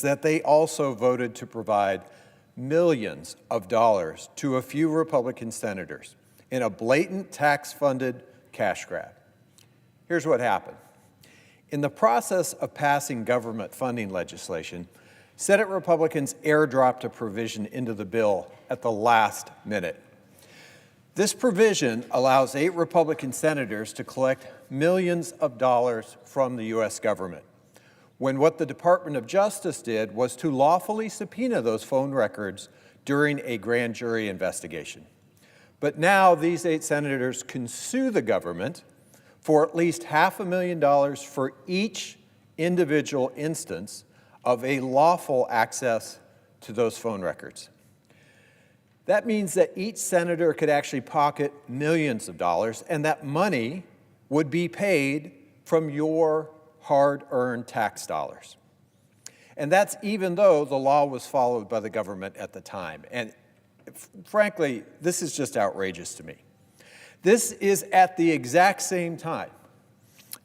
that they also voted to provide millions of dollars to a few Republican senators in a blatant tax-funded cash grab. Here's what happened. In the process of passing government funding legislation, Senate Republicans airdropped a provision into the bill at the last minute. This provision allows 8 Republican senators to collect millions of dollars from the U.S. government, when what the Department of Justice did was to lawfully subpoena those phone records during a grand jury investigation. But now these 8 senators can sue the government for at least $500,000 for each individual instance of a lawful access to those phone records. That means that each senator could actually pocket millions of dollars, and that money would be paid from your hard-earned tax dollars. And that's even though the law was followed by the government at the time. And frankly, this is just outrageous to me. This is at the exact same time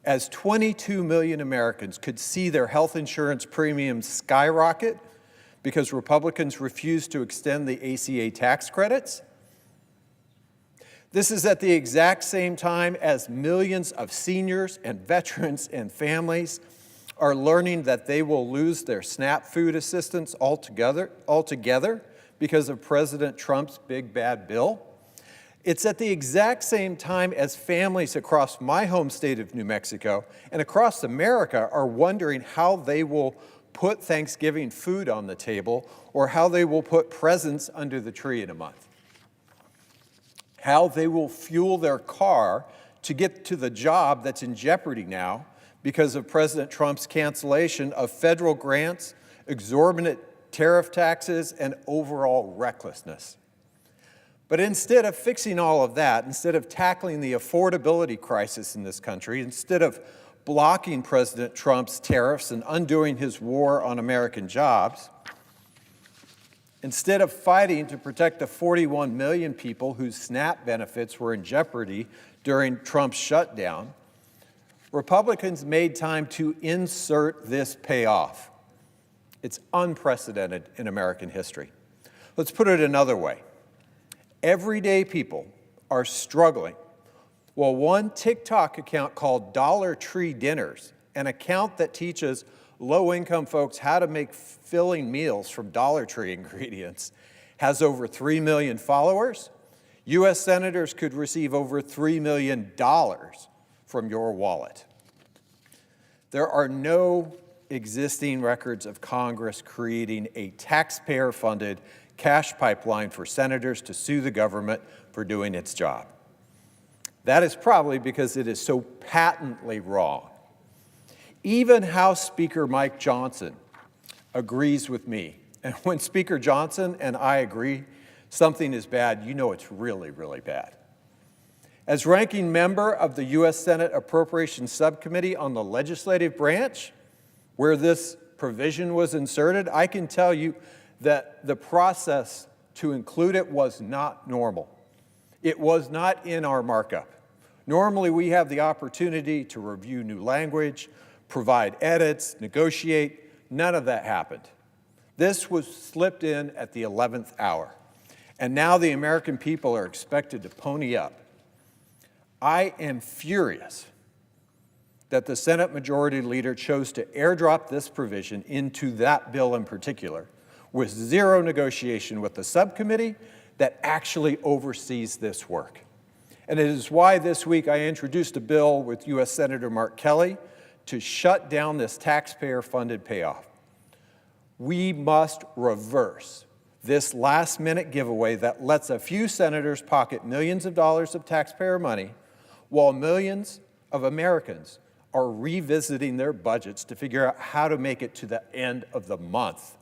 as 22 million Americans could see their health insurance premiums skyrocket because Republicans refused to extend the ACA tax credits. This is at the exact same time as millions of seniors and veterans and families are learning that they will lose their SNAP food assistance altogether because of President Trump's big bad bill. It's at the exact same time as families across my home state of New Mexico and across America are wondering how they will put Thanksgiving food on the table or how they will put presents under the tree in a month. How they will fuel their car to get to the job that's in jeopardy now because of President Trump's cancellation of federal grants, exorbitant tariff taxes, and overall recklessness. But instead of fixing all of that, instead of tackling the affordability crisis in this country, instead of blocking President Trump's tariffs and undoing his war on American jobs, instead of fighting to protect the 41 million people whose SNAP benefits were in jeopardy during Trump's shutdown, Republicans made time to insert this payoff. It's unprecedented in American history. Let's put it another way. Everyday people are struggling. Well, one TikTok account called Dollar Tree Dinners, an account that teaches low-income folks how to make filling meals from Dollar Tree ingredients, has over 3 million followers. U.S. senators could receive over $3 million from your wallet. There are no existing records of Congress creating a taxpayer-funded cash pipeline for senators to sue the government for doing its job. That is probably because it is so patently wrong. Even House Speaker Mike Johnson agrees with me. And when Speaker Johnson and I agree something is bad, you know it's really, really bad. As ranking member of the U.S. Senate Appropriations Subcommittee on the legislative branch, where this provision was inserted, I can tell you that the process to include it was not normal. It was not in our markup. Normally, we have the opportunity to review new language, provide edits, negotiate. None of that happened. This was slipped in at the 11th hour. And now the American people are expected to pony up. I am furious that the Senate Majority Leader chose to airdrop this provision into that bill in particular, with zero negotiation with the subcommittee that actually oversees this work. And it is why this week I introduced a bill with U.S. Senator Mark Kelly to shut down this taxpayer-funded payoff. We must reverse this last-minute giveaway that lets a few senators pocket millions of dollars of taxpayer money while millions of Americans are revisiting their budgets to figure out how to make it to the end of the month.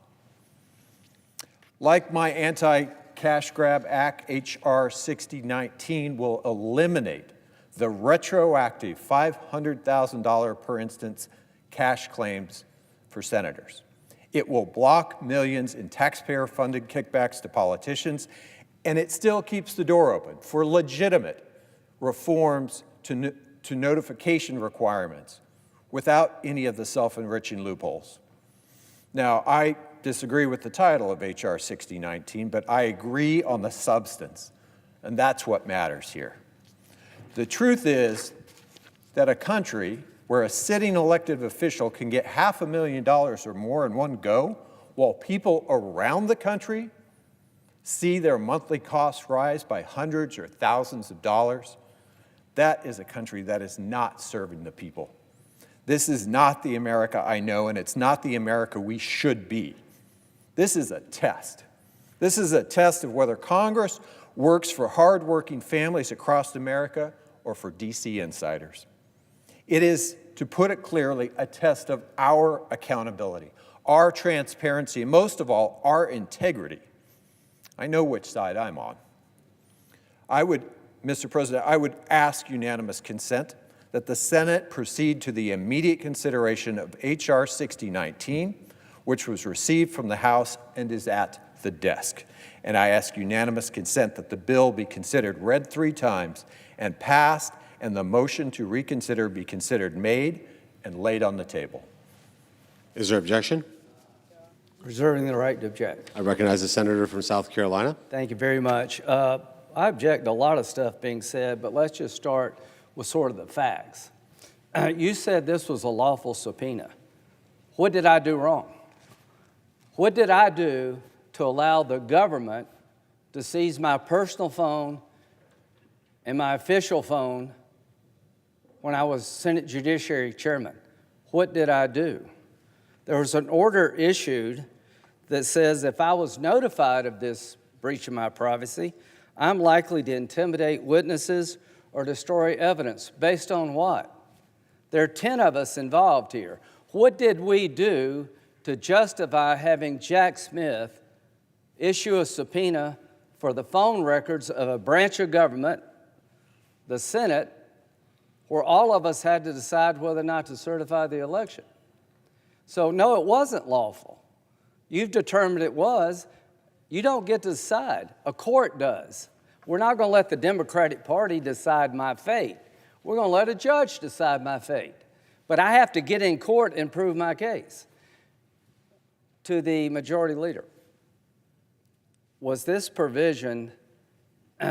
Like my anti-cash grab act, H.R. 6019 will eliminate the retroactive $500,000 per instance cash claims for senators. It will block millions in taxpayer-funded kickbacks to politicians, and it still keeps the door open for legitimate reforms to notification requirements without any of the self-enriching loopholes. Now, I disagree with the title of H.R. 6019, but I agree on the substance, and that's what matters here. The truth is that a country where a sitting elected official can get $500,000 or more in one go, while people around the country see their monthly costs rise by hundreds or thousands of dollars, that is a country that is not serving the people. This is not the America I know, and it's not the America we should be. This is a test. This is a test of whether Congress works for hardworking families across America or for DC insiders. It is, to put it clearly, a test of our accountability, our transparency, and most of all, our integrity. I know which side I'm on. Mr. President, I would ask unanimous consent that the Senate proceed to the immediate consideration of H.R. 6019, which was received from the House and is at the desk. And I ask unanimous consent that the bill be considered read 3 times and passed, and the motion to reconsider be considered made and laid on the table. Is there objection? Reserving the right to object. I recognize the senator from South Carolina. Thank you very much. I object to a lot of stuff being said, but let's just start with sort of the facts. You said this was a lawful subpoena. What did I do wrong? What did I do to allow the government to seize my personal phone and my official phone when I was Senate Judiciary Chairman? What did I do? There was an order issued that says if I was notified of this breach of my privacy, I'm likely to intimidate witnesses or destroy evidence. Based on what? There are 10 of us involved here. What did we do to justify having Jack Smith issue a subpoena for the phone records of a branch of government, the Senate, where all of us had to decide whether or not to certify the election? So no, it wasn't lawful. You've determined it was. You don't get to decide. A court does. We're not going to let the Democratic Party decide my fate. We're going to let a judge decide my fate. But I have to get in court and prove my case. To the majority leader, was this provision